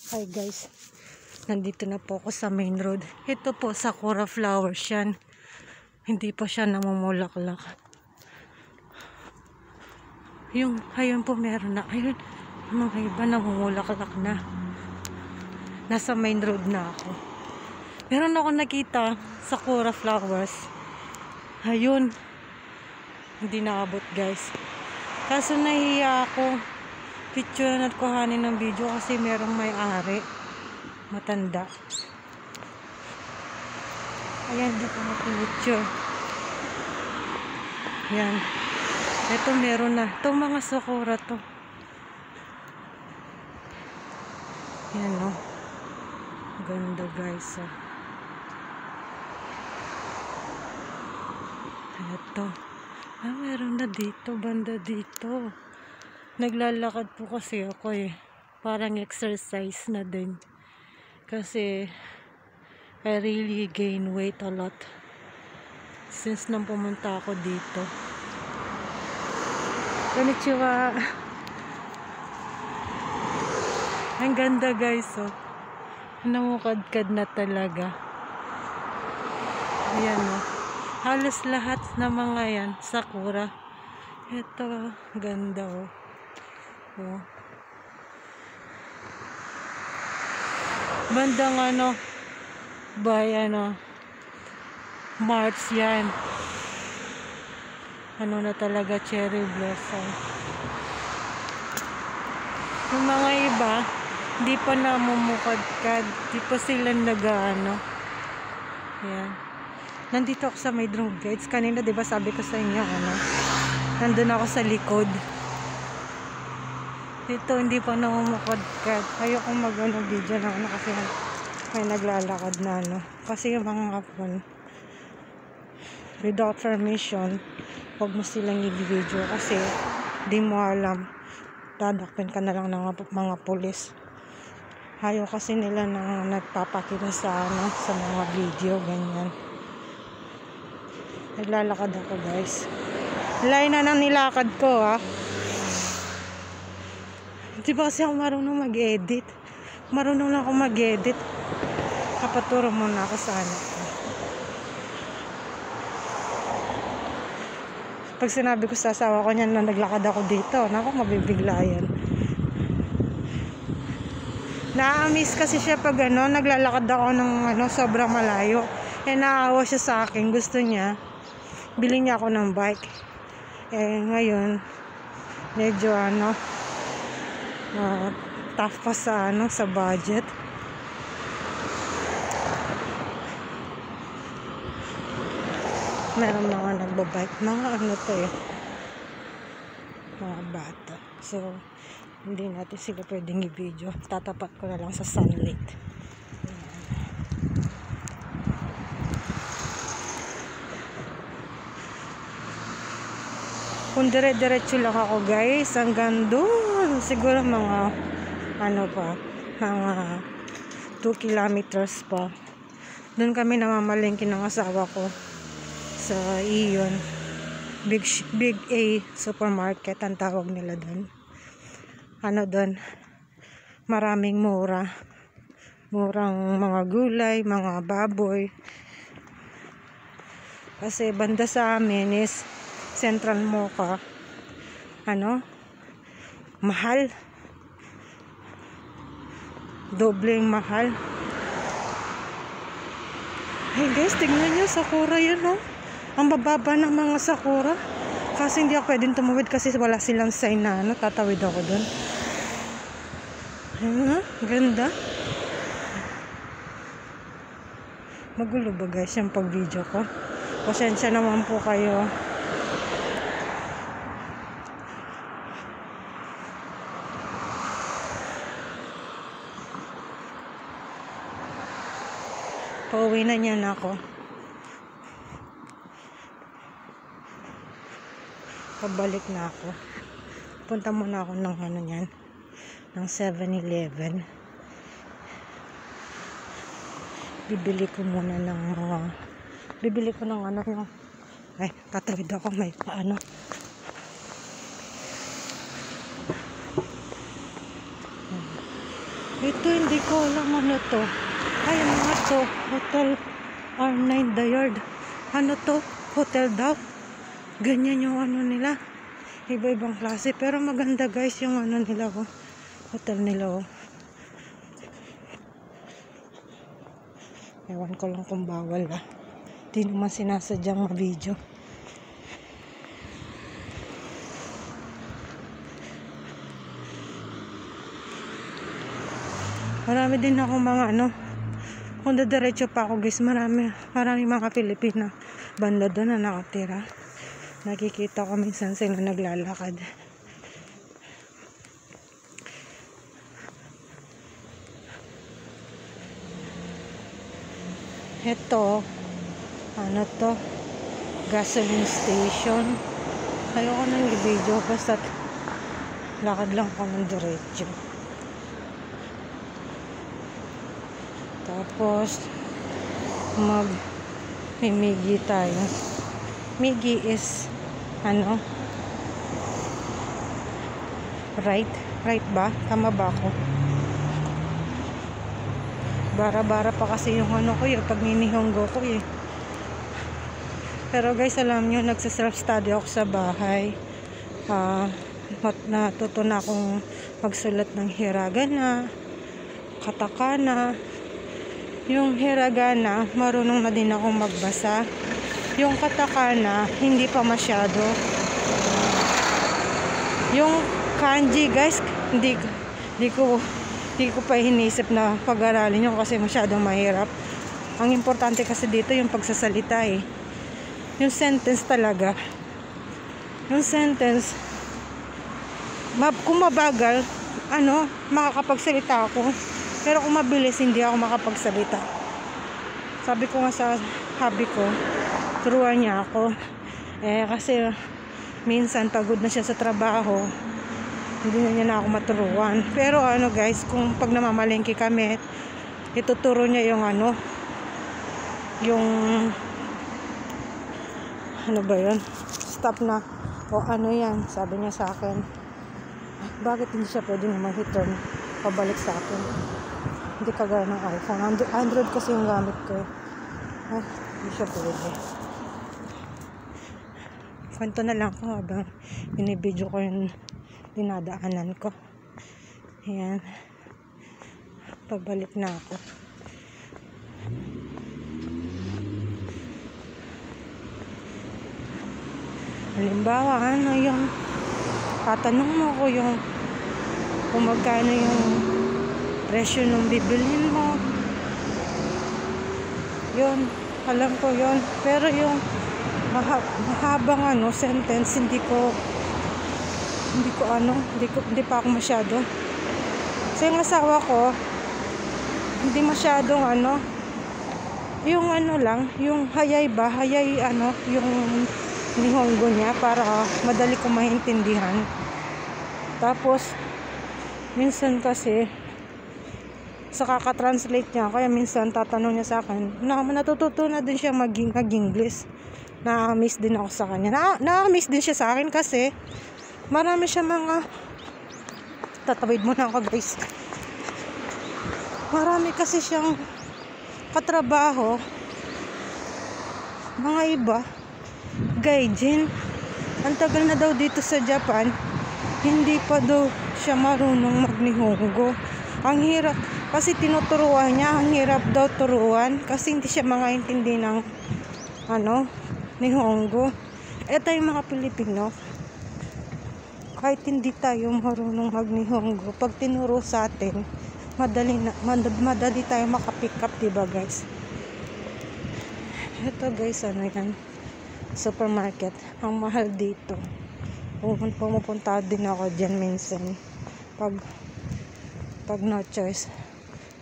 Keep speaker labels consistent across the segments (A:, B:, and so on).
A: Hi guys, nandito na po ako sa main road. Ito po, sakura flowers yan. Hindi pa siya namumulaklak. Ayun po meron na. Ayun, mga iba namumulaklak na. Nasa main road na ako. Meron ako nakita sakura flowers. Ayun, hindi naabot guys. Kaso nahiya ako. Picture at kuhanin ng video kasi merong may-ari matanda. Ayan, dito na picture. Ayan. Ito meron na. Itong mga sakura to. Ayan o. Ganda guys. Ito. Meron na dito. Banda dito. Naglalakad po kasi ako parang exercise na din. Kasi I really gain weight a lot since nang pumunta ako dito. Konnichiwa. Ang ganda guys namukadkad na talaga. Ayan halos lahat na mga yan sakura. Ito ganda bandang by March yan. Na talaga cherry blossom. Yung mga iba di pa namumukadkad, di pa sila ayan. Nandito ako sa may drone guides kanina, di ba sabi ko sa inyo nandun ako sa likod. Dito hindi pa namumukadkad. Ayoko video na kasi may naglalakad na kasi yung mga without permission huwag mo silang i-video kasi di mo alam, dadakpin ka na lang ng mga pulis. Ayaw kasi nila na nagpapakita sa mga video ganyan. Naglalakad ako guys. Layo na ng nilakad ko Di ba kasi ako marunong mag-edit? Marunong lang ako mag-edit. Kapaturo muna ako sa anak ko. Pag sinabi ko sa asawa ko niyan na naglakad ako dito, naku, mabibigla yan. Na-miss kasi siya pag naglalakad ako ng sobrang malayo. Naawa siya sa akin. Gusto niya, bilhin niya ako ng bike. Ngayon, medyo tough pa sa budget. Meron mga nagbabike, mga mga bata. So hindi natin sila pwedeng i-video. Tatapat ko na lang sa sunlight. Kung dire-diretso lang ako guys hanggang doon, siguro mga mga 2 kilometers pa. Doon kami namamalengke ng asawa ko sa Iyon. Big A supermarket ang tawag nila doon. Doon maraming murang mga gulay, mga baboy. Kasi banda sa amin is Central Mocha. Mahal. Dobleng mahal. Hey guys, tignan nyo, sakura yan Ang bababa ng mga sakura. Kasi hindi ako pwedeng tumawid kasi wala silang sign na tatawid ako dun. Ayun ganda. Magulo ba guys yung pag video ko? Pasensya naman po kayo. Pauwi na niyan ako. Pabalik na ako. Punta muna ako ng ng 7-Eleven. Bibili ko muna ng yung tatawid ako may Ito Ito hindi ko alam ano to. Ay, mga to. Hotel R9 The Yard. Ano to? Hotel daw. Ganyan yung ano nila. Iba-ibang klase. Pero maganda guys yung ano nila oh. Hotel nila oh. Ewan ko lang kung bawal ah. Di naman sinasadyang ma-video. Marami din ako mga ano. Kung dadiretso pa ako guys, marami mga Pilipina banda doon na nakatira. Nakikita ko minsan sila naglalakad. Ito, ano to? Gasoline station. Ayoko nang i-video basta lakad lang ako ng diretso. Tapos Migi tayo. Migi is ano? Right ba? Tama ba ako? Bara-bara pa kasi yung ano ko yun pag ninihonggo ko eh. Pero guys, alam nyo, nagsa-self-study ako sa bahay. Natuto na akong magsulat ng hiragana, katakana. Yung hiragana, marunong na din akong magbasa. Yung katakana, hindi pa masyado. Yung kanji guys, hindi ko pa hinisip na pag-aralin yun kasi masyadong mahirap. Ang importante kasi dito yung pagsasalita eh. Yung sentence talaga. Yung sentence, kung mabagal, makakapagsalita ako. Pero kung mabilis, hindi ako makapagsalita. Sabi ko nga sa hubby ko, turuan niya ako. Kasi minsan pagod na siya sa trabaho, hindi na niya na ako maturuan. Pero ano guys, kung pag namamalengke kami, ituturo niya yung ano ba yun? Stop na. O ano yan? Sabi niya sa akin. Bakit hindi siya pwede naman return pabalik sa akin? Hindi kagaya ng iPhone. Android kasi yung gamit ko. Hindi siya pwede. Kwento na lang ko habang binibidyo ko yung dinadaanan ko. Ayan. Pabalik na ako. Halimbawa, yung tatanong mo ko yung kung magkano yung presyo nung bibilhin mo. Yun, alam ko yun. Pero yung mahabang sentence, hindi pa ako masyado. Kasi yung asawa ko, hindi masyadong yung lang, yung hayay yung nihongo niya para madali ko maintindihan. Tapos minsan kasi sa kaka-translate niya, kaya minsan tatanong niya sa akin, natututo na din siya mag-English. Na-miss din ako sa kanya. Na-miss din siya sa akin kasi marami siya mga tatawid mo na ako guys. Marami kasi siyang katrabaho. Mga iba gaijin. Ang tagal na daw dito sa Japan, hindi pa daw siya marunong mag-nihongo. Ang hirap kasi tinuturuan niya, ang hirap daw turuan kasi hindi siya makaintindi ng nihongo. Eto yung mga Pilipino, kahit hindi tayo marunong mag-nihongo, pag tinuro sa atin, madali tayo makapick up, diba guys? Eto guys, yan? Supermarket. Ang mahal dito. Pumupunta din ako dyan minsan. Pag no choice.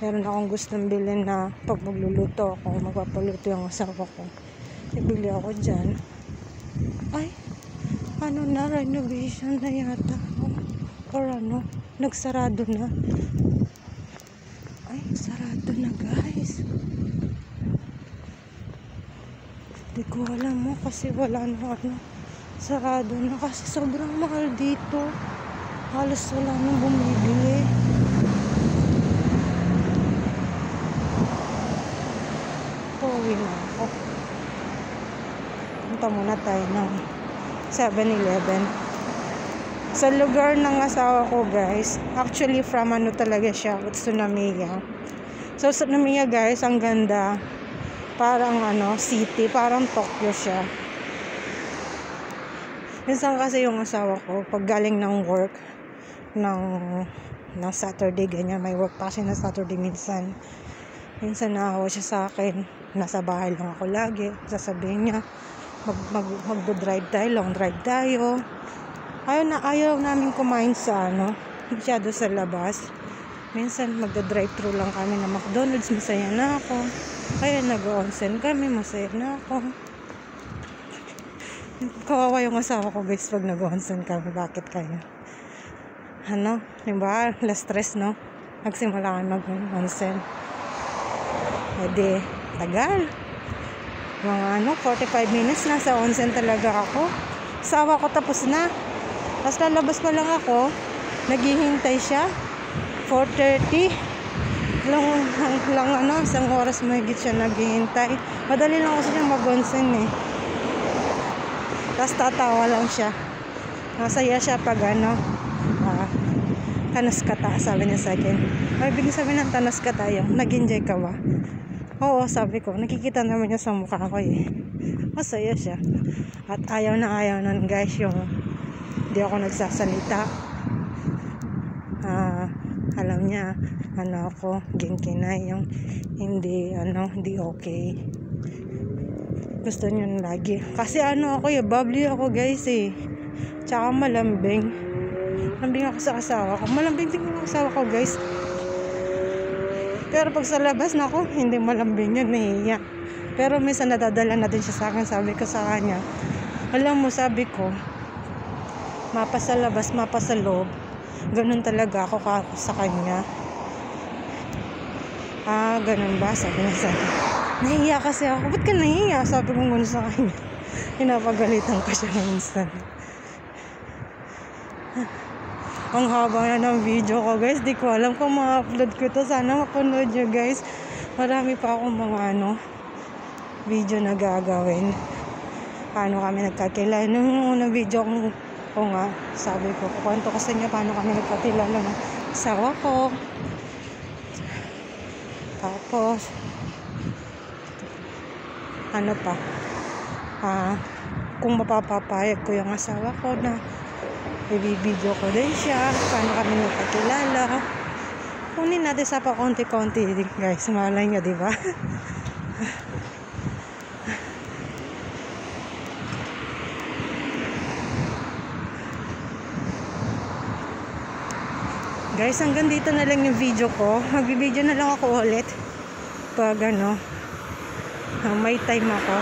A: Meron akong gustong bilhin na pag magluluto ako, magpapaluto yung asawa ko. Ibili ako dyan. Ay, renovation na yata. Or nagsarado na. Ay, sarado na guys. Hindi ko alam mo kasi wala na sarado na kasi sobrang mahal dito. Halos wala nang bumibili. uwi na ako. Punta muna tayo ng 7-Eleven. Sa lugar ng asawa ko, guys, actually from ano talaga siya, Utsunomiya. So Utsunomiya, guys, ang ganda. Parang ano, city, parang Tokyo siya. Minsan kasi yung asawa ko, pag galing ng work, ng Saturday, ganyan, may work pa kasi na Saturday minsan. Minsan naawa siya sa akin, nasa bahay lang ako lagi. Sasabihin niya, magdo-drive tayo, long drive tayo. Ayaw namin kumain sa masyado sa labas. Minsan magda-drive-thru lang kami na McDonald's, masaya na ako. Kaya nag-onsen kami, masaya na ako. Kawawa yung asawa ko, guys, pag nag-onsen kami. Bakit kayo? Diba? Less stress, no? Nagsimula kami mag-onsen. Edi, tagal. Mga 45 minutes nasa onsen talaga ako. Asawa ko tapos na. Tapos lalabas pa lang ako, naghihintay siya, 4:30, isang oras mahigit siya naghihintay. Madali lang kasi siya mag-onsen eh. Tapos tatawa lang siya. Masaya siya pag tanaskata, sabi niya sa akin. Ay, bigla sabi ng tanaskata yung, nag-enjoy ka ba? Oo, sabi ko, nakikita naman niya sa mukha ko eh. Masaya siya. At ayaw nun, guys, yung hindi ako nagsasalita. Alam niya, ako, gingkinay, yung hindi okay. Gusto niya lagi. Kasi ako bubbly ako, guys eh. Tsaka malambing. Malambing ako sa asawa ko. Malambing din yung asawa ko, guys. Pero pag sa labas, hindi malambing yun, nahiya. Pero minsan nadadala na din siya sa akin. Sabi ko sa kanya, alam mo, sabi ko, mapa sa labas, mapa sa loob. Ganun talaga ako sa kanya. Ganun ba? Sabi niya sa akin. Nahiya kasi ako. Ba't ka nahiya? Sabi ko gano'n sa kanya. Pinapagalitan ko siya minsan. Ang haba na ng video ko, guys. Di ko alam kung ma-upload ko ito. Sana mapanood nyo, guys. Marami pa akong mga video na gagawin. Paano kami nagkakilala. Nung unang video ko nga, sabi ko, kukwento ko sa inyo paano kami nagkakilala ng asawa ko. Tapos, kung mapapapayag ko yung asawa ko na i-video ko din siya, paano kami nagkakilala. Kunin natin sa pa-konti-konti, guys. Malay nyo, diba? Guys, hanggang dito na lang yung video ko. Magbibideo na lang ako ulit pag may time ako.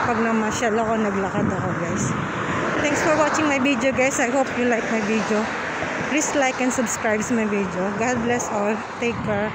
A: Pag namasyal ako, naglakad ako, guys. Thanks for watching my video, guys. I hope you like my video. Please like and subscribe to my video. God bless all. Take care.